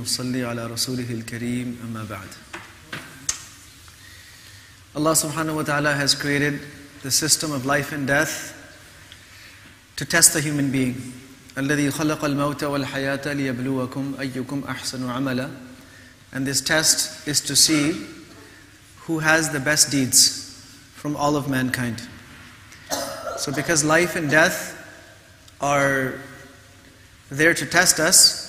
ونصلي على رسوله الكريم أما بعد. Allah subhanahu wa ta'ala has created the system of life and death to test the human being. الذي خلق الموت والحياة ليبلوكم أيكم أحسن عملا. And this test is to see who has the best deeds from all of mankind. So because life and death are there to test us,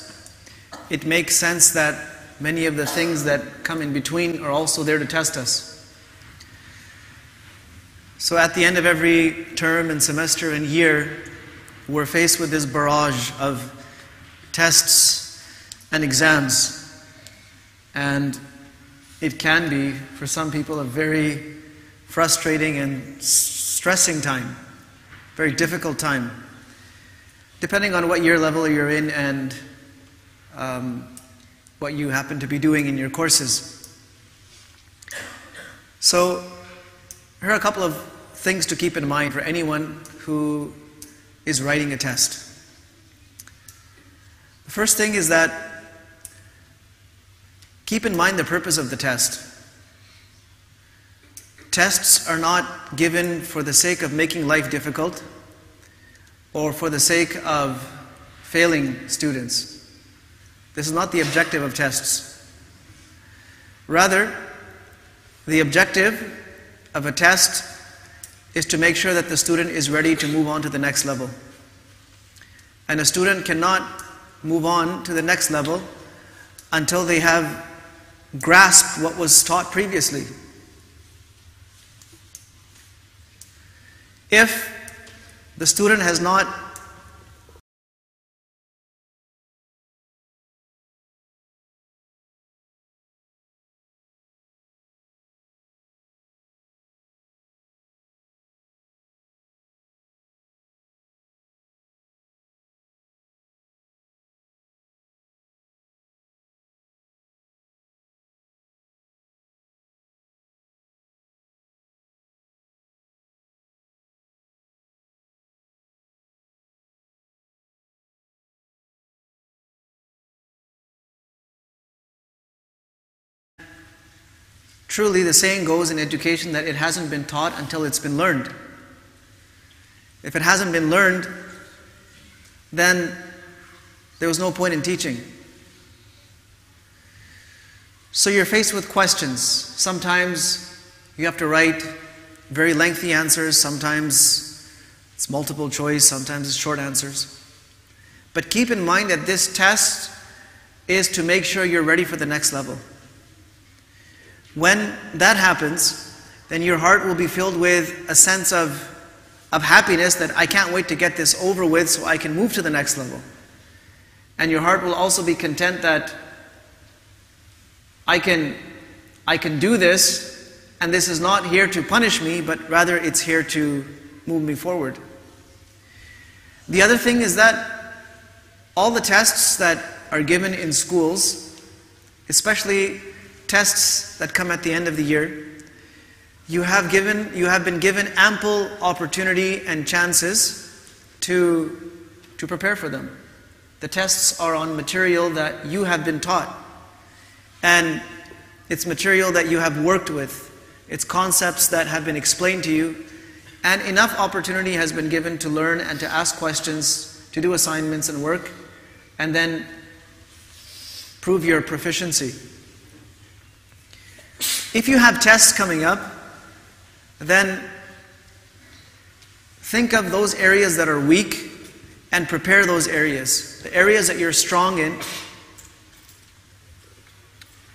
it makes sense that many of the things that come in between are also there to test us. So at the end of every term and semester and year, we're faced with this barrage of tests and exams. And it can be, for some people, a very frustrating and stressing time, very difficult time, depending on what year level you're in and what you happen to be doing in your courses. So, here are a couple of things to keep in mind for anyone who is writing a test. The first thing is that keep in mind the purpose of the test. Tests are not given for the sake of making life difficult or for the sake of failing students. This is not the objective of tests. Rather, the objective of a test is to make sure that the student is ready to move on to the next level. And a student cannot move on to the next level until they have grasped what was taught previously. If the student has not truly, the saying goes in education that it hasn't been taught until it's been learned. If it hasn't been learned, then there was no point in teaching. So you're faced with questions. Sometimes you have to write very lengthy answers, sometimes it's multiple choice, sometimes it's short answers. But keep in mind that this test is to make sure you're ready for the next level. When that happens, then your heart will be filled with a sense of happiness that I can't wait to get this over with so I can move to the next level. And your heart will also be content that I can do this, and this is not here to punish me, but rather it's here to move me forward. The other thing is that all the tests that are given in schools, especially tests that come at the end of the year, you have been given ample opportunity and chances to prepare for them. The tests are on material that you have been taught, and it's material that you have worked with. It's concepts that have been explained to you, and enough opportunity has been given to learn and to ask questions, to do assignments and work, and then prove your proficiency. If you have tests coming up, then think of those areas that are weak and prepare those areas. The areas that you're strong in,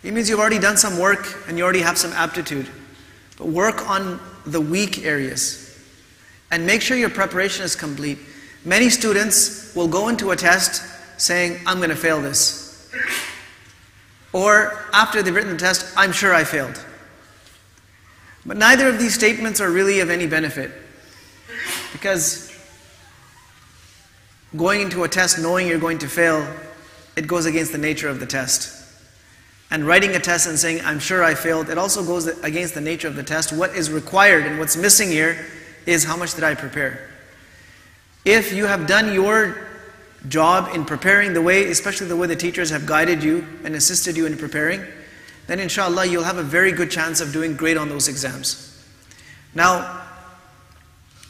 it means you've already done some work and you already have some aptitude. But work on the weak areas and make sure your preparation is complete. Many students will go into a test saying, I'm going to fail this. Or after they've written the test, I'm sure I failed. But neither of these statements are really of any benefit, because going into a test knowing you're going to fail, it goes against the nature of the test. And writing a test and saying, I'm sure I failed, it also goes against the nature of the test. What is required and what's missing here is how much did I prepare. If you have done your job in preparing the way, especially the way the teachers have guided you and assisted you in preparing, then inshallah you'll have a very good chance of doing great on those exams. Now,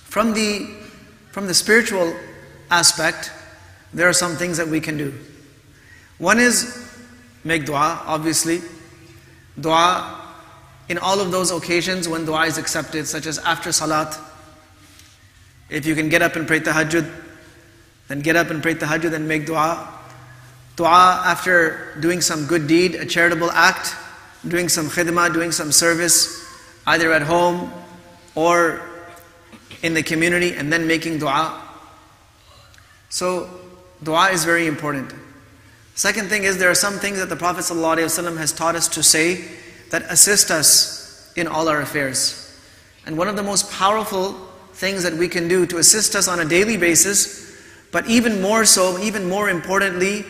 from the spiritual aspect, there are some things that we can do. One is make dua, obviously. Dua in all of those occasions when dua is accepted, such as after salat. If you can get up and pray tahajjud, then get up and pray tahajjud and make dua. Dua after doing some good deed, a charitable act, doing some khidmah, doing some service, either at home or in the community, and then making dua. So, dua is very important. Second thing is, there are some things that the Prophet ﷺ has taught us to say that assist us in all our affairs. And one of the most powerful things that we can do to assist us on a daily basis, but even more so, even more importantly,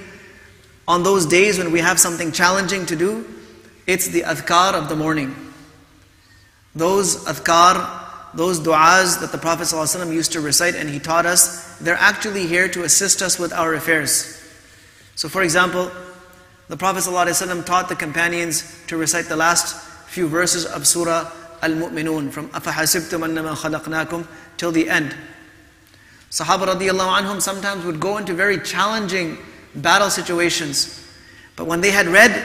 on those days when we have something challenging to do, it's the adhkar of the morning. Those adhkar, those du'as that the Prophet ﷺ used to recite and he taught us, they're actually here to assist us with our affairs. So for example, the Prophet ﷺ taught the companions to recite the last few verses of Surah Al-Mu'minun, from أَفَحَسِبْتُمْ أَنَّمَا خَلَقْنَاكُمْ till the end. Sahaba radiallahu anhum sometimes would go into very challenging battle situations. But when they had read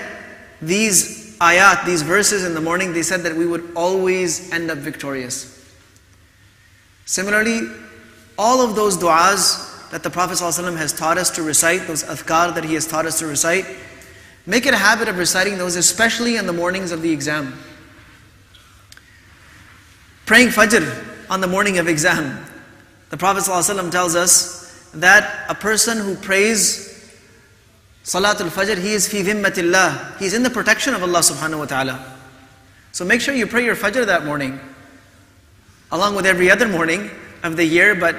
these ayat, these verses in the morning, they said that we would always end up victorious. Similarly, all of those du'as that the Prophet ﷺ has taught us to recite, those adhkar that he has taught us to recite, make it a habit of reciting those, especially in the mornings of the exam. Praying Fajr on the morning of exam. The Prophet ﷺ tells us that a person who prays Salatul Fajr, he is fi dhimmatillah. He is in the protection of Allah subhanahu wa ta'ala. So make sure you pray your Fajr that morning, along with every other morning of the year. But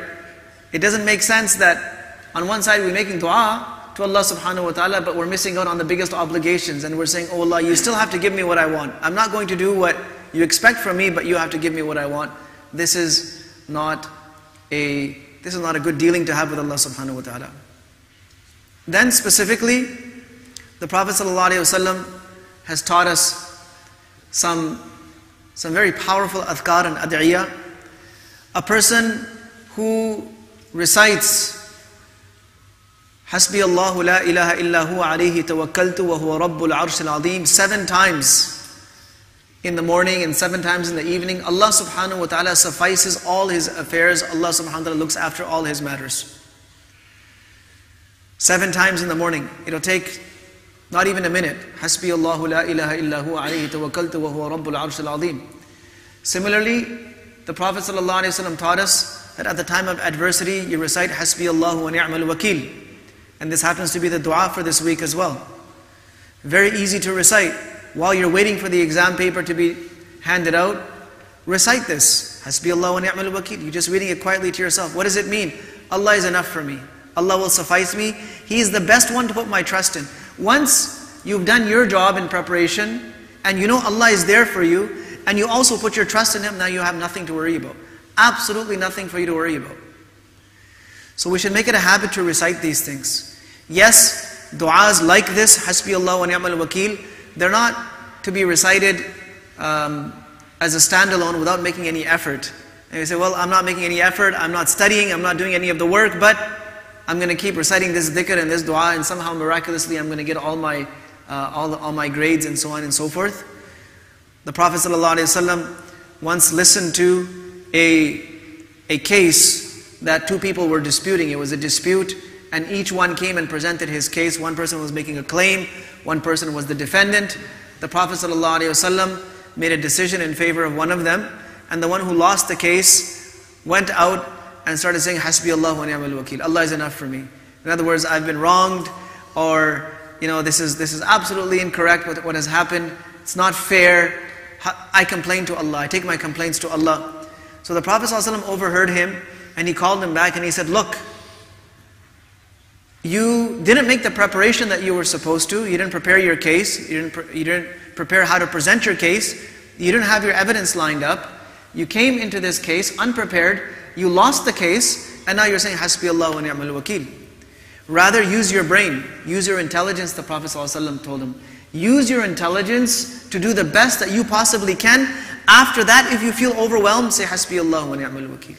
it doesn't make sense that on one side we're making dua to Allah subhanahu wa ta'ala, but we're missing out on the biggest obligations, and we're saying, oh Allah, you still have to give me what I want. I'm not going to do what you expect from me, but you have to give me what I want. This is not a good dealing to have with Allah subhanahu wa ta'ala. Then specifically, the Prophet ﷺ has taught us some very powerful adhkar and ad'iyah. A person who recites Hasbi Allahu la ilaha illa huwa alayhi tawakkaltu wa huwa rabbul arshil azim 7 times in the morning and 7 times in the evening, Allah subhanahu wa ta'ala suffices all his affairs. Allah subhanahu wa ta'ala looks after all his matters. 7 times in the morning. It'll take not even a minute. Hasbi Allahu la ilaha illa huwa alayhi tawakkaltu wa huwa rabbul arshil azim. Similarly, the Prophet ﷺ taught us that at the time of adversity, you recite Hasbi Allahu wa ni'mal wakil. And this happens to be the dua for this week as well. Very easy to recite. While you're waiting for the exam paper to be handed out, recite this. Hasbi Allahu wa ni'mal wakil. You're just reading it quietly to yourself. What does it mean? Allah is enough for me. Allah will suffice me. He is the best one to put my trust in. Once you've done your job in preparation, and you know Allah is there for you, and you also put your trust in Him, now you have nothing to worry about. Absolutely nothing for you to worry about. So we should make it a habit to recite these things. Yes, du'as like this, Hasbi Allah wa ni'mal wakil, they're not to be recited as a standalone without making any effort. And you say, well, I'm not making any effort, I'm not studying, I'm not doing any of the work, but I'm going to keep reciting this dhikr and this dua, and somehow miraculously I'm going to get all my grades and so on and so forth. The Prophet ﷺ once listened to a case that 2 people were disputing. It was a dispute, and each one came and presented his case. One person was making a claim, one person was the defendant. The Prophet ﷺ made a decision in favor of one of them, and the one who lost the case went out and started saying, Hasbi Allah wa ni'mal wakil. Allah is enough for me. In other words, I've been wronged, or this is absolutely incorrect what has happened. It's not fair. I complain to Allah. I take my complaints to Allah. So the Prophet ﷺ overheard him, and he called him back and he said, look, you didn't make the preparation that you were supposed to. You didn't prepare your case. You didn't prepare how to present your case. You didn't have your evidence lined up. You came into this case unprepared. You lost the case, and now you're saying, Hasbi Allah wa ni'mal wakil. Rather, use your brain, use your intelligence, the Prophet ﷺ told him. Use your intelligence to do the best that you possibly can. After that, if you feel overwhelmed, say, Hasbi Allah wa ni'mal wakil.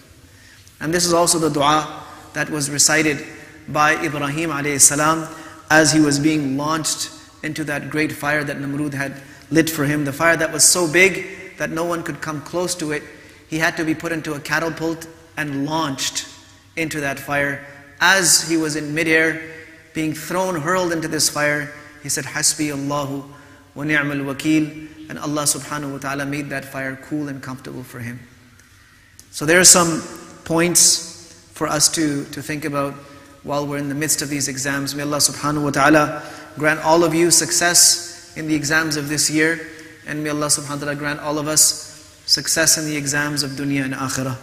And this is also the dua that was recited by Ibrahim alayhi salam as he was being launched into that great fire that Namrud had lit for him. The fire that was so big that no one could come close to it. He had to be put into a catapult and launched into that fire. As he was in midair, being thrown, hurled into this fire, he said, Hasbi Allahu wa ni'mal wakil. And Allah subhanahu wa ta'ala made that fire cool and comfortable for him. So there are some points for us to think about while we're in the midst of these exams. May Allah subhanahu wa ta'ala grant all of you success in the exams of this year. And may Allah subhanahu wa ta'ala grant all of us success in the exams of dunya and akhirah.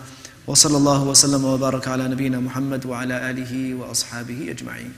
وصلى الله وسلم وبارك على نبينا محمد وعلى آله وأصحابه أجمعين.